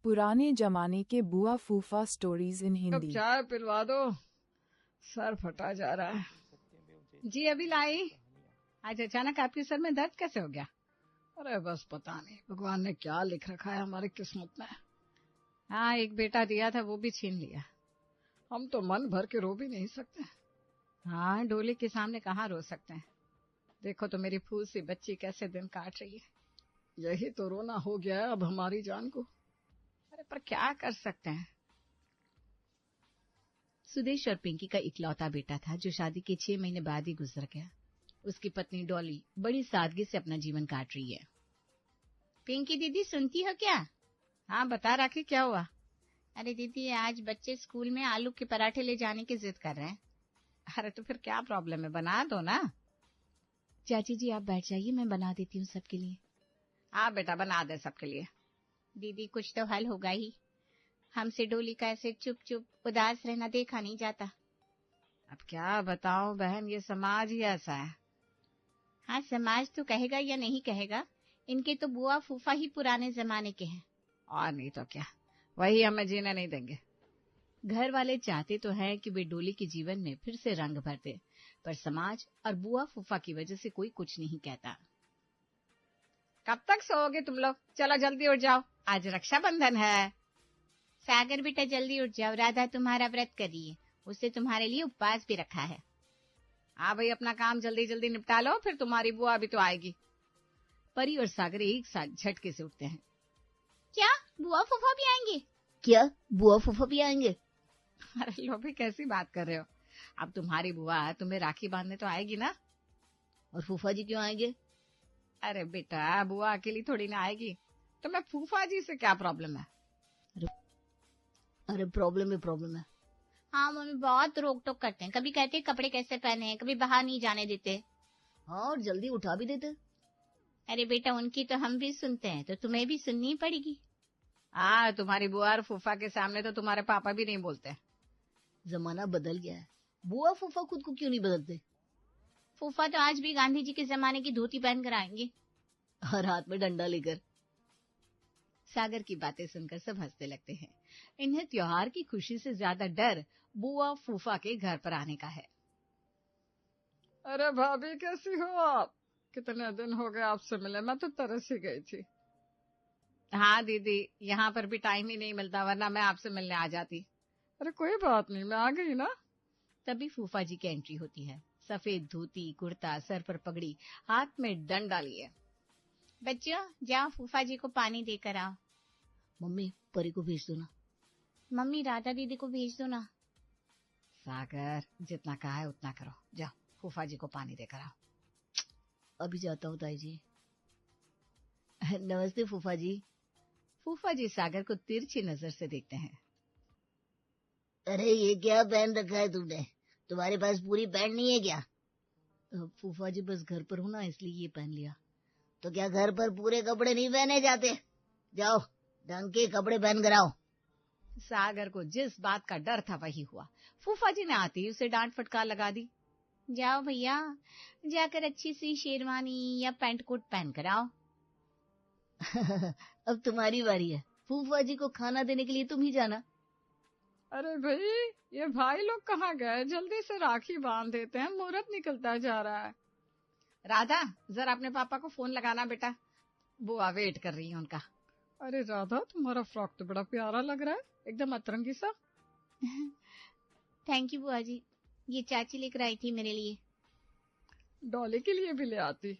पुराने जमाने के बुआ फूफा स्टोरीज इन कब हिंदी। चाय पिलवा दो, सर फटा जा रहा है। जी अभी लाई। आज अचानक आपके सर में दर्द कैसे हो गया? अरे बस पता नहीं भगवान ने क्या लिख रखा है हमारी किस्मत में। हाँ, एक बेटा दिया था वो भी छीन लिया। हम तो मन भर के रो भी नहीं सकते। हाँ, डोली के सामने कहाँ रो सकते हैं। देखो तो मेरी फूल सी बच्ची कैसे दिन काट रही है। यही तो रोना हो गया है अब हमारी जान को। अरे पर क्या कर सकते हैं। सुदेश और पिंकी का इकलौता बेटा था जो शादी के 6 महीने बाद ही गुजर गया। उसकी पत्नी डॉली बड़ी सादगी से अपना जीवन काट रही है। पिंकी दीदी सुनती हो क्या? हाँ बता राखी, क्या हुआ? अरे दीदी, आज बच्चे स्कूल में आलू के पराठे ले जाने की जिद कर रहे हैं। अरे तो फिर क्या प्रॉब्लम है, बना दो ना। चाची जी आप बैठ जाइए, मैं बना देती हूँ सबके लिए। हाँ बेटा बना दे सबके लिए। दीदी कुछ तो हल होगा ही। हमसे डोली का ऐसे चुप चुप उदास रहना देखा नहीं जाता। अब क्या बताऊं बहन, ये समाज ही ऐसा है। हाँ, समाज तो कहेगा या नहीं कहेगा, इनके तो बुआ फूफा ही पुराने जमाने के हैं। और नहीं तो क्या, वही हमें जीने नहीं देंगे। घर वाले चाहते तो हैं कि वे डोली के जीवन में फिर से रंग भर दे, पर समाज और बुआ फूफा की वजह से कोई कुछ नहीं कहता। कब तक सोओगे तुम लोग? चलो जल्दी उठ जाओ, आज रक्षाबंधन है। सागर बेटा जल्दी उठ जाओ, राधा तुम्हारा व्रत कर रही है, उससे तुम्हारे लिए उपवास भी रखा है। हाँ भाई, अपना काम जल्दी जल्दी निपटा लो, फिर तुम्हारी बुआ भी तो आएगी। परी और सागर एक साथ झटके से उठते हैं। क्या बुआ फूफा भी आएंगे? क्या बुआ फूफा भी आएंगे? अरे लो भी, कैसी बात कर रहे हो। अब तुम्हारी बुआ तुम्हें राखी बांधने तो आएगी ना। और फूफा जी क्यों आएंगे? अरे बेटा, बुआ अकेली थोड़ी ना आएगी, तो मैं फूफा जी से क्या प्रॉब्लम है? अरे प्रॉब्लम है। हाँ मम्मी बहुत रोक टोक करते हैं, कभी कहते हैं कपड़े कैसे पहने हैं, कभी बाहर नहीं जाने देते। हाँ, और जल्दी उठा भी देते। अरे बेटा, उनकी तो हम भी सुनते हैं, तो तुम्हें भी सुननी पड़ेगी। हाँ, तुम्हारी बुआ और फूफा के सामने तो तुम्हारे पापा भी नहीं बोलते। जमाना बदल गया है, बुआ फूफा खुद को क्यों नहीं बदलते? फूफा तो आज भी गांधी जी के जमाने की धोती पहन कर आएंगे, हर हाथ में डंडा लेकर। सागर की बातें सुनकर सब हंसने लगते हैं। इन्हें त्योहार की खुशी से ज्यादा डर बुआ फूफा के घर पर आने का है। अरे भाभी कैसी हो आप? कितने दिन हो गए आपसे मिले, मैं तो तरस ही गई थी। हाँ दीदी, यहाँ पर भी टाइम ही नहीं मिलता, वरना मैं आपसे मिलने आ जाती। अरे कोई बात नहीं, मैं आ गई ना। तभी फूफा जी की एंट्री होती है। सफेद धोती, कुर्ता, सर पर पगड़ी, हाथ में डंडा लिए। बच्चों जाओ फूफा जी को पानी देकर आओ। मम्मी परी को भेज दो ना। मम्मी राधा दीदी को भेज दो ना। सागर, जितना कहा है उतना करो, जाओ फूफा जी को पानी देकर आओ। अभी जाता हूँ ताई जी। नमस्ते फूफा जी। फूफा जी सागर को तिरछी नजर से देखते हैं। अरे ये क्या पहन रखा है तुमने? तुम्हारे पास पूरी पैंट नहीं है क्या? फूफा जी बस घर पर हूँ ना, इसलिए ये पहन लिया। तो क्या घर पर पूरे कपड़े नहीं पहने जाते? जाओ ढंग के कपड़े पहन कर आओ। सागर को जिस बात का डर था वही हुआ। फूफा जी ने आते ही उसे डांट फटकार लगा दी। जाओ भैया, जाकर अच्छी सी शेरवानी या पैंट कोट पहन कर आओ। अब तुम्हारी बारी है, फूफा जी को खाना देने के लिए तुम ही जाना। अरे भाई, ये भाई लोग कहाँ गए? जल्दी से राखी बांध देते हैं, मुहूर्त निकलता जा रहा है। राधा, जरा अपने पापा को फोन लगाना बेटा, बुआ वेट कर रही है उनका। अरे राधा, तुम्हारा फ्रॉक तो बड़ा प्यारा लग रहा है, एकदम अतरंगी सा। थैंक यू बुआ जी, ये चाची लेकर आई थी मेरे लिए। डॉली के लिए भी ले आती।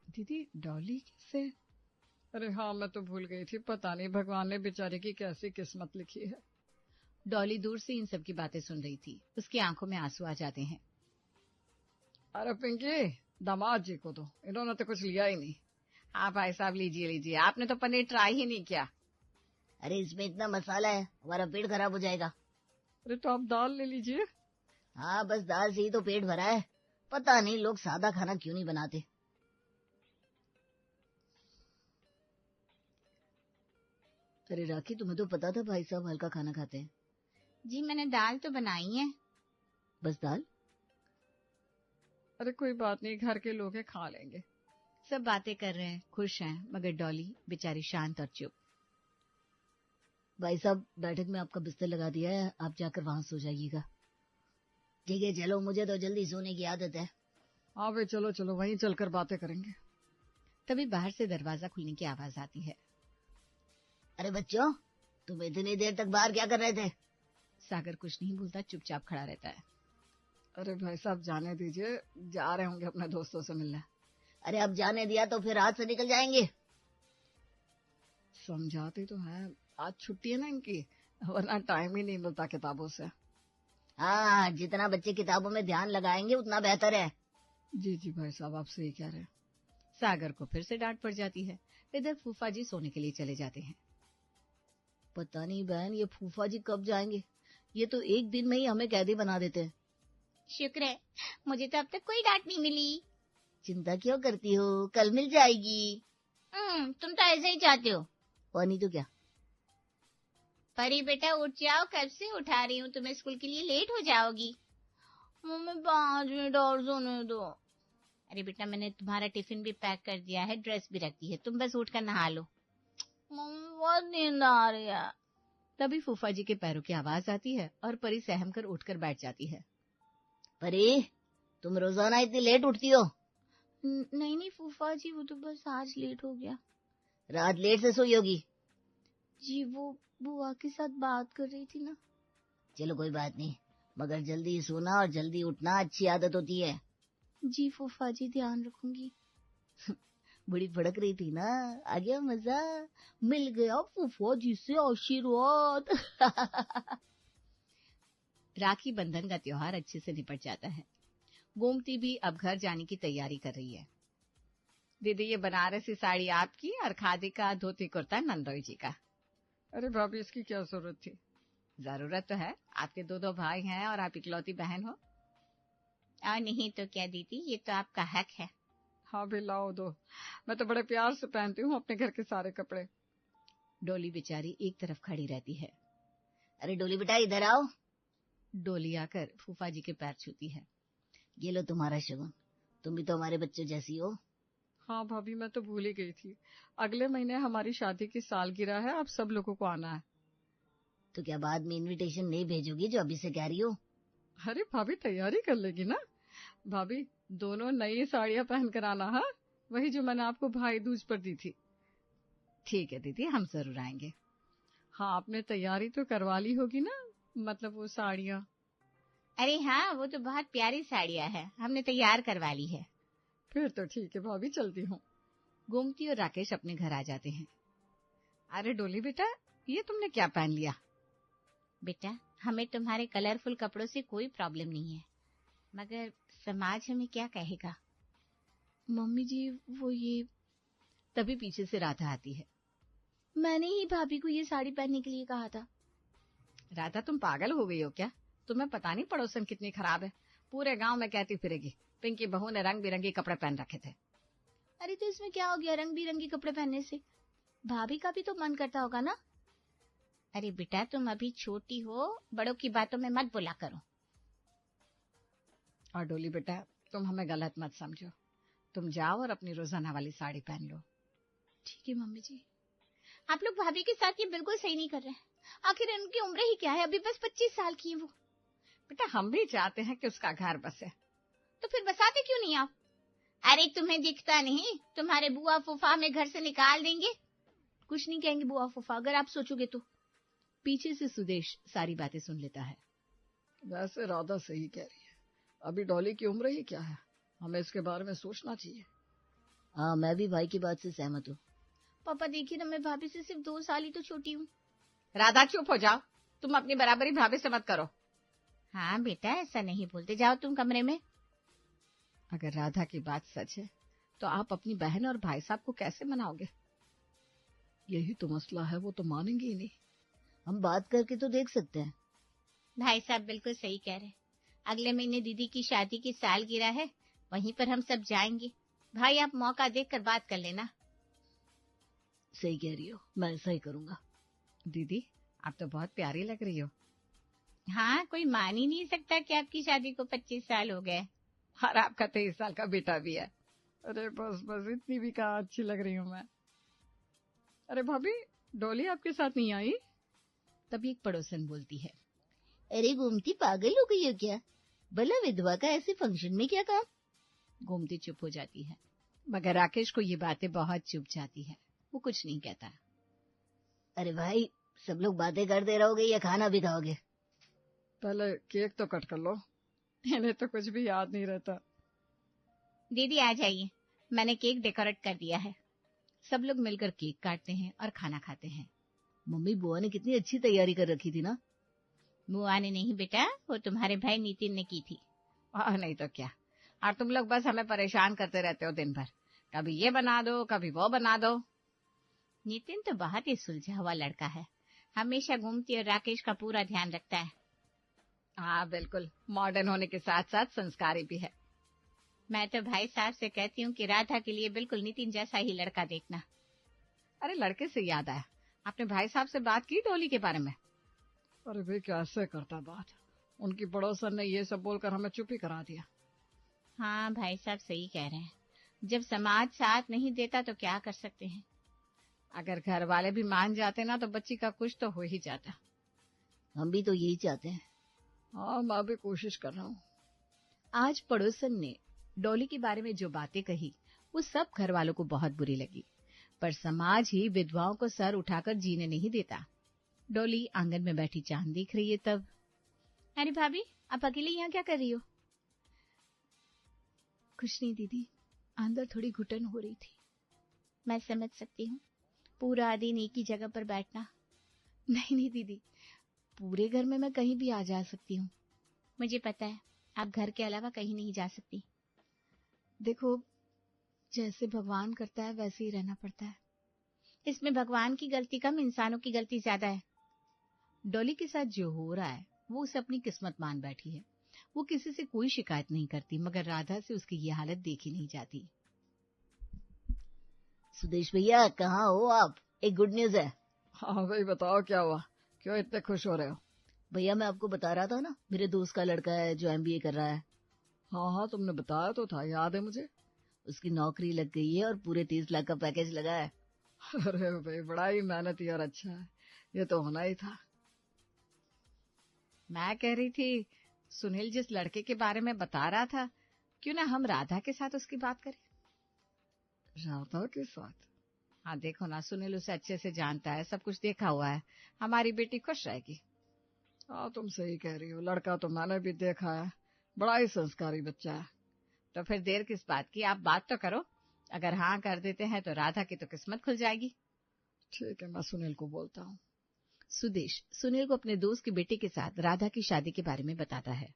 दीदी डॉली कैसे? अरे हाँ, मैं तो भूल गई थी, पता नहीं भगवान ने बेचारे की कैसी किस्मत लिखी है। डॉली दूर से इन सब की बातें सुन रही थी, उसकी आंखों में आंसू आ जाते हैं। अरे पिंकी, दामाद जी को तो इन्होंने तो कुछ लिया ही नहीं। हाँ भाई साहब, लीजिए लीजिए, आपने तो पनीर ट्राई ही नहीं किया। अरे इसमें इतना मसाला है, हमारा पेट खराब हो जाएगा। अरे तो आप दाल ले लीजिए। हाँ बस दाल से ही तो पेट भरा है, पता नहीं लोग सादा खाना क्यों नहीं बनाते। अरे राखी, तुम्हें तो पता था भाई साहब हल्का खाना खाते हैं। जी मैंने दाल तो बनाई है। बस दाल? अरे कोई बात नहीं, घर के लोग हैं, खा लेंगे। सब बातें कर रहे हैं, खुश हैं, मगर डॉली बेचारी शांत और चुप। भाई साहब, बैठक में आपका बिस्तर लगा दिया है, आप जाकर वहां सो जाइएगा। ठीक है चलो, मुझे तो जल्दी सोने की आदत है। हाँ भाई चलो चलो, वहीं चलकर बातें करेंगे। तभी बाहर से दरवाजा खुलने की आवाज आती है। अरे बच्चों, तुम इतनी देर तक बाहर क्या कर रहे थे? सागर कुछ नहीं बोलता, चुपचाप खड़ा रहता है। अरे भाई साहब जाने दीजिए, जा रहे होंगे अपने दोस्तों से मिलने। अरे अब जाने दिया तो फिर हाथ से निकल जाएंगे। समझाते तो हैं, आज छुट्टी है ना इनकी, वरना टाइम ही नहीं मिलता किताबों से। हाँ, जितना बच्चे किताबों में ध्यान लगाएंगे उतना बेहतर है। जी जी भाई साहब, आप सही कह रहे हैं। सागर को फिर से डांट पड़ जाती है। इधर फूफा जी सोने के लिए चले जाते हैं। पता नहीं बहन, ये फूफा जी कब जाएंगे? ये तो एक दिन में ही हमें कैदी बना देते हैं। शुक्र है, मुझे तो अब तक कोई डांट नहीं मिली। चिंता क्यों करती हो, कल मिल जाएगी। तुम तो ऐसे ही चाहते हो। और नहीं तो क्या। परी बेटा उठ जाओ, कब से उठा रही हूँ तुम्हें, स्कूल के लिए लेट हो जाओगी। मम्मी 5 मिनट और सोने दो। अरे बेटा, मैंने तुम्हारा टिफिन भी पैक कर दिया है, ड्रेस भी रख दी है, तुम बस उठकर नहा लो। मम्मी बहुत नींद आ रही है। तभी फूफा जी के पैरों की आवाज आती है और परी सहम कर उठकर बैठ जाती है। परी, तुम रोजाना इतनी लेट उठती हो? नहीं नहीं फूफा जी, वो तो बस आज लेट हो गया। रात लेट से सोई होगी। जी वो बुआ के साथ बात कर रही थी ना। चलो कोई बात नहीं, मगर जल्दी सोना और जल्दी उठना अच्छी आदत होती है। जी फूफा जी, ध्यान रखूंगी। बड़ी भड़क रही थी ना, आ गया मजा, मिल गया फूफा जी से आशीर्वाद। राखी बंधन का त्योहार अच्छे से निपट जाता है। गोमती भी अब घर जाने की तैयारी कर रही है। दीदी, ये बनारसी साड़ी आपकी और खादी का धोती कुर्ता नंदोई जी का। अरे भाभी, इसकी क्या जरूरत थी? जरूरत तो है, आपके 2 भाई हैं और आप इकलौती बहन हो। और नहीं तो क्या दीदी, ये तो आपका हक है। हाँ भी लाओ दो, मैं तो बड़े प्यार से पहनती हूँ अपने घर के सारे कपड़े। डोली बेचारी एक तरफ खड़ी रहती है। अरे डोली बेटा, इधर आओ। डोली आकर फूफा जी के पैर छूती है। ये लो तुम्हारा शगुन, तुम भी तो हमारे बच्चों जैसी हो। हाँ भाभी, मैं तो भूल ही गई थी, अगले महीने हमारी शादी की सालगिरह है, आप सब लोगों को आना है। तो क्या बाद में इनविटेशन नहीं भेजोगी जो अभी से कह रही हो? अरे भाभी, तैयारी कर लेगी ना। भाभी, दोनों नई साड़ियाँ पहन कर आना। हाँ, वही जो मैंने आपको भाई दूज पर दी थी। ठीक है दीदी, हम जरूर आएंगे। हाँ, आपने तैयारी तो करवा ली होगी ना, मतलब वो साड़ियाँ। अरे हाँ, वो तो बहुत प्यारी साड़ियाँ हैं, हमने तैयार करवा ली है। फिर तो ठीक है भाभी, चलती हूँ। गोमती और राकेश अपने घर आ जाते हैं। अरे डोली बेटा, ये तुमने क्या पहन लिया? बेटा, हमें तुम्हारे कलरफुल कपड़ों से कोई प्रॉब्लम नहीं है, मगर समाज हमें क्या कहेगा। मम्मी जी, वो ये। तभी पीछे से राधा आती है। मैंने ही भाभी को ये साड़ी पहनने के लिए कहा था। राधा, तुम पागल हो गई हो क्या? तुम्हें पता नहीं पड़ोसन कितनी खराब है, पूरे गांव में कहती फिरेगी पिंकी बहू ने रंग बिरंगे कपड़े पहन रखे थे। अरे तो इसमें क्या हो गया रंग बिरंगे कपड़े पहनने से? भाभी का भी तो मन करता होगा ना। अरे बेटा, तुम अभी छोटी हो, बड़ों की बातों में मत बोला करो। और डोली बेटा, तुम हमें गलत मत समझो, तुम जाओ और अपनी रोजाना वाली साड़ी पहन लो। ठीक है मम्मी जी। आप लोग भाभी के साथ ये बिल्कुल सही नहीं कर रहे हैं। आखिर उनकी उम्र ही क्या है, अभी बस 25 साल की है वो। बेटा, हम भी चाहते हैं कि उसका घर बसे। तो फिर बसाते क्यों नहीं आप? अरे तुम्हें दिखता नहीं, तुम्हारे बुआ फूफा हमें घर से निकाल देंगे। कुछ नहीं कहेंगे बुआ फूफा, अगर आप सोचोगे तो। पीछे से सुदेश सारी बातें सुन लेता है। वैसे राधा सही कह रही है, अभी डॉली की उम्र ही क्या है, हमें इसके बारे में सोचना चाहिए। हाँ, मैं भी भाई की बात से सहमत हूँ। पापा देखिए ना, मैं भाभी से सिर्फ 2 साल ही तो छोटी हूँ। राधा, चुप हो जाओ, तुम अपनी बराबरी भाभी से मत करो। हाँ बेटा, ऐसा नहीं बोलते, जाओ तुम कमरे में। अगर राधा की बात सच है तो आप अपनी बहन और भाई साहब को कैसे मनाओगे? यही तो मसला है, वो तो मानेंगे ही नहीं। हम बात करके तो देख सकते हैं। भाई साहब बिल्कुल सही कह रहे हैं, अगले महीने दीदी की शादी की सालगिरह है, वहीं पर हम सब जाएंगे। भाई, आप मौका देखकर बात कर लेना। सही कह रही हो, मैं ऐसा ही करूंगा। दीदी, आप तो बहुत प्यारी लग रही हो। हाँ, कोई मान ही नहीं सकता कि आपकी शादी को 25 साल हो गए और आपका 23 साल का बेटा भी है। अरे बस बस, इतनी भी कहाँ अच्छी लग रही हूँ मैं। अरे भाभी, डोली आपके साथ नहीं आई? तभी एक पड़ोसन बोलती है, अरे गोमती, पागल हो गई हो क्या? भला विधवा का ऐसे फंक्शन में क्या काम? गोमती चुप हो जाती है, मगर राकेश को ये बातें बहुत चुभ जाती है। वो कुछ नहीं कहता। अरे भाई, सब लोग बातें करते रहोगे या खाना भी खाओगे? पहले केक तो कट कर लो, इन्हें तो कुछ भी याद नहीं रहता। दीदी आ जाइए, मैंने केक डेकोरेट कर दिया है। सब लोग मिलकर केक काटते हैं और खाना खाते हैं। मम्मी, बुआ ने कितनी अच्छी तैयारी कर रखी थी ना? बुआ ने नहीं बेटा, वो तुम्हारे भाई नितिन ने की थी। नहीं तो क्या, और तुम लोग बस हमें परेशान करते रहते हो दिन भर, कभी ये बना दो कभी वो बना दो। नितिन तो बहुत ही सुलझा हुआ लड़का है, हमेशा गोमती और राकेश का पूरा ध्यान रखता है। हाँ बिल्कुल, मॉडर्न होने के साथ साथ संस्कारी भी है। मैं तो भाई साहब से कहती हूँ कि राधा के लिए बिल्कुल नितिन जैसा ही लड़का देखना। अरे लड़के से याद आया, आपने भाई साहब से बात की डोली के बारे में? अरे भाई कैसे करता बात, उनकी पड़ोसन ने ये सब बोलकर हमें चुप ही करा दिया। हाँ भाई साहब सही कह रहे हैं, जब समाज साथ नहीं देता तो क्या कर सकते हैं। अगर घर वाले भी मान जाते ना तो बच्ची का कुछ तो हो ही जाता। हम भी तो यही चाहते हैं। हाँ, मैं भी कोशिश कर रहा हूँ। आज पड़ोसन ने डॉली के बारे में जो बातें कही वो सब घर वालों को बहुत बुरी लगी, पर समाज ही विधवाओं को सर उठाकर जीने नहीं देता। डॉली आंगन में बैठी चांद देख रही है तब, अरे भाभी, आप अकेले यहाँ क्या कर रही हो? कुछ नहीं दीदी, अंदर थोड़ी घुटन हो रही थी। मैं समझ सकती हूँ, पूरा दिन एक ही जगह पर बैठना। नहीं दीदी, पूरे घर में मैं कहीं भी आ जा सकती हूँ। मुझे पता है, आप घर के अलावा कहीं नहीं जा सकती। देखो, जैसे भगवान करता है वैसे ही रहना पड़ता है। इसमें भगवान की गलती कम, इंसानों की गलती ज्यादा है। डॉली के साथ जो हो रहा है वो उसे अपनी किस्मत मान बैठी है। वो किसी से कोई शिकायत नहीं करती, मगर राधा से उसकी ये हालत देखी नहीं जाती। सुदेश भैया, कहाँ हो आप? एक गुड न्यूज है। हाँ भाई, बताओ क्या हुआ, क्यों इतने खुश हो रहे हो? भैया, मैं आपको बता रहा था ना, मेरे दोस्त का लड़का है जो MBA कर रहा है। हाँ, तुमने बताया तो था, याद है मुझे। उसकी नौकरी लग गई है और पूरे 30 लाख का पैकेज लगा है। अरे भाई, बड़ा ही मेहनती और अच्छा है, ये तो होना ही था। मैं कह रही थी, सुनील जिस लड़के के बारे में बता रहा था, क्यों ना हम राधा के साथ उसकी बात करें? राधा के साथ? हाँ देखो ना, सुनील उसे अच्छे से जानता है, सब कुछ देखा हुआ है, हमारी बेटी खुश रहेगी। हाँ, तुम सही कह रही हो, लड़का तो मैंने भी देखा है, बड़ा ही संस्कारी बच्चा है। तो फिर देर किस बात की, आप बात तो करो। अगर हाँ कर देते हैं तो राधा की तो किस्मत खुल जाएगी। ठीक है, मैं सुनील को बोलता हूँ। सुदेश सुनील को अपने दोस्त की बेटी के साथ राधा की शादी के बारे में बताता है।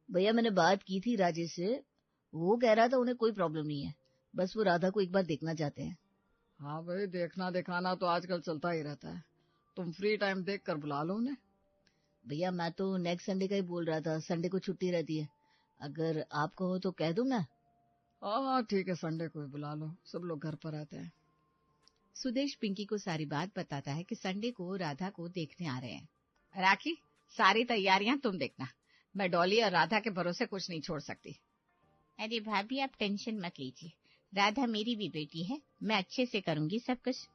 भैया, मैंने बात की थी राजेश से, वो कह रहा था उन्हें कोई प्रॉब्लम नहीं है, बस वो राधा को एक बार देखना चाहते हैं। हाँ भाई, देखना दिखाना तो आजकल चलता ही रहता है, तुम फ्री टाइम देख कर बुला लो उन्हें। भैया, मैं तो नेक्स्ट संडे का ही बोल रहा था, संडे को छुट्टी रहती है, अगर आप कहो तो कह दूं मैं। हाँ ठीक है, संडे को ही बुला लो, सब लोग घर पर रहते हैं। सुदेश पिंकी को सारी बात बताता है कि संडे को राधा को देखने आ रहे हैं। राखी, सारी तैयारियां तुम देखना, मैं डॉली और राधा के भरोसे कुछ नहीं छोड़ सकती। अरे भाभी, आप टेंशन मत लीजिए, राधा मेरी भी बेटी है, मैं अच्छे से करूंगी सब कुछ।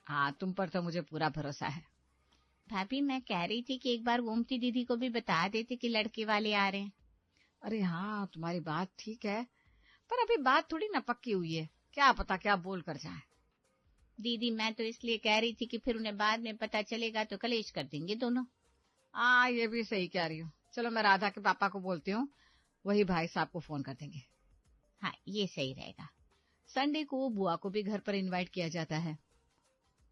हाँ, तुम पर तो मुझे पूरा भरोसा है। भाभी, मैं कह रही थी कि एक बार गोमती दीदी को भी बता देते कि लड़के वाले आ रहे हैं। अरे हाँ, तुम्हारी बात ठीक है, पर अभी बात थोड़ी न पक्की हुई है, क्या पता क्या बोल कर जाए। दीदी, मैं तो इसलिए कह रही थी कि फिर उन्हें बाद में पता चलेगा तो कलेश कर देंगे दोनों। हाँ, ये भी सही कह रही हूँ। चलो, मैं राधा के पापा को बोलती हूँ, वही भाई साहब को फोन कर देंगे। हाँ, ये सही रहेगा। संडे को बुआ को भी घर पर इनवाइट किया जाता है।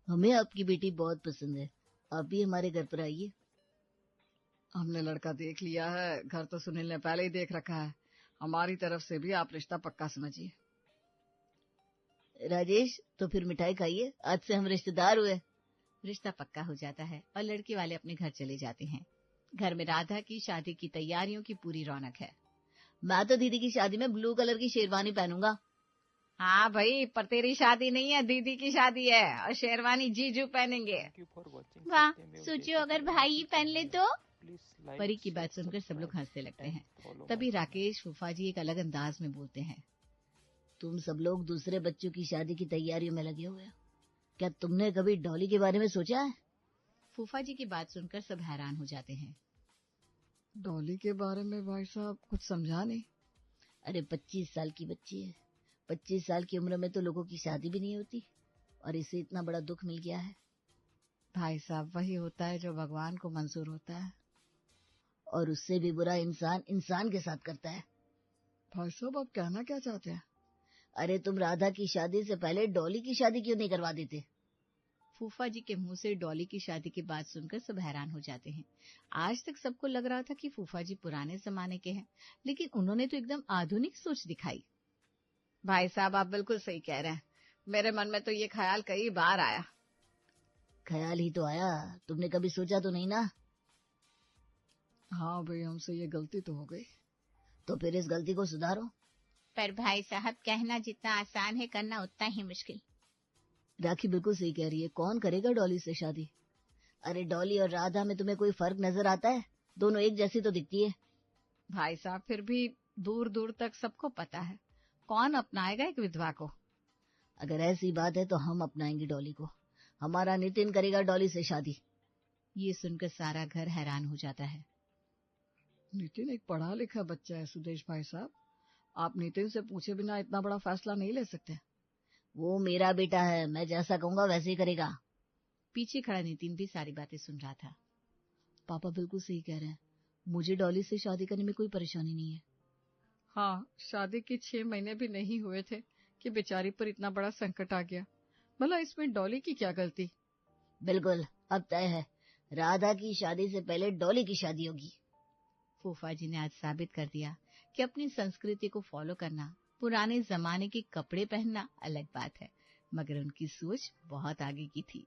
हमें आपकी बेटी बहुत पसंद है, आप भी हमारे घर पर आइए। हमने लड़का देख लिया है, घर तो सुनील ने पहले ही देख रखा है, हमारी तरफ से भी आप रिश्ता पक्का समझिए। राजेश, तो फिर मिठाई खाइए, आज से हम रिश्तेदार हुए। रिश्ता पक्का हो जाता है और लड़के वाले अपने घर चले जाते हैं। घर में राधा की शादी की तैयारियों की पूरी रौनक है। मैं तो दीदी की शादी में ब्लू कलर की शेरवानी पहनूंगा। हाँ भाई, पर तेरी शादी नहीं है, दीदी की शादी है, और शेरवानी जीजू पहनेंगे। वाह, सोचो अगर भाई ही पहन ले तो। परी की बात सुनकर सब लोग हंसने लगते हैं। तभी राकेश फूफा जी एक अलग अंदाज में बोलते हैं। तुम सब लोग दूसरे बच्चों की शादी की तैयारियों में लगे हुए हो, क्या तुमने कभी डॉली के बारे में सोचा है? फूफा जी की बात सुनकर सब हैरान हो जाते हैं। डॉली के बारे में भाई साहब कुछ समझा नहीं। अरे 25 साल की बच्ची है। 25 साल की उम्र में तो लोगों की शादी भी नहीं होती और इसे इतना बड़ा दुख मिल गया है। भाई साहब वही होता है जो भगवान को मंजूर होता है। और उससे भी बुरा इंसान इंसान के साथ करता है। भाई साहब आप कहना क्या चाहते हैं? अरे तुम राधा की शादी से पहले डॉली की शादी क्यों नहीं करवा देते? फूफा जी के मुंह से डॉली की शादी की बात सुनकर सब हैरान हो जाते हैं। आज तक सबको लग रहा था कि फूफा जी पुराने जमाने के हैं, लेकिन उन्होंने तो एकदम आधुनिक सोच दिखाई। भाई साहब आप बिल्कुल सही कह रहे हैं। मेरे मन में तो ये ख्याल कई बार आया। ख्याल ही तो आया, तुमने कभी सोचा तो नहीं ना? हाँ भाई, हमसे ये गलती तो हो गई। तो फिर इस गलती को सुधारो। पर भाई साहब कहना जितना आसान है करना उतना ही मुश्किल। राखी बिल्कुल सही कह रही है। कौन करेगा डॉली से शादी? अरे डॉली और राधा में तुम्हें कोई फर्क नजर आता है? दोनों एक जैसी तो दिखती है। भाई साहब फिर भी दूर दूर तक सबको पता है, कौन अपनाएगा एक विधवा को। अगर ऐसी बात है तो हम अपनाएंगे डॉली को। हमारा नितिन करेगा डॉली से शादी। ये सुनकर सारा घर हैरान हो जाता है। नितिन एक पढ़ा लिखा बच्चा है सुदेश भाई साहब। आप नितिन से पूछे बिना इतना बड़ा फैसला नहीं ले सकते। वो मेरा बेटा है, मैं जैसा कहूंगा वैसे ही करेगा। पीछे खड़ा नितिन भी सारी बातें सुन रहा था। पापा बिल्कुल सही कह रहे हैं। मुझे डॉली से शादी करने में कोई परेशानी नहीं है। हाँ, शादी के 6 महीने भी नहीं हुए थे कि बेचारी पर इतना बड़ा संकट आ गया। भला इसमें डॉली की क्या गलती? बिल्कुल, अब तय है। राधा की शादी से पहले डॉली की शादी होगी। फूफा जी ने आज साबित कर दिया कि अपनी संस्कृति को फॉलो करना, पुराने जमाने के कपड़े पहनना अलग बात है, मगर उनकी सोच बहुत आगे की थी।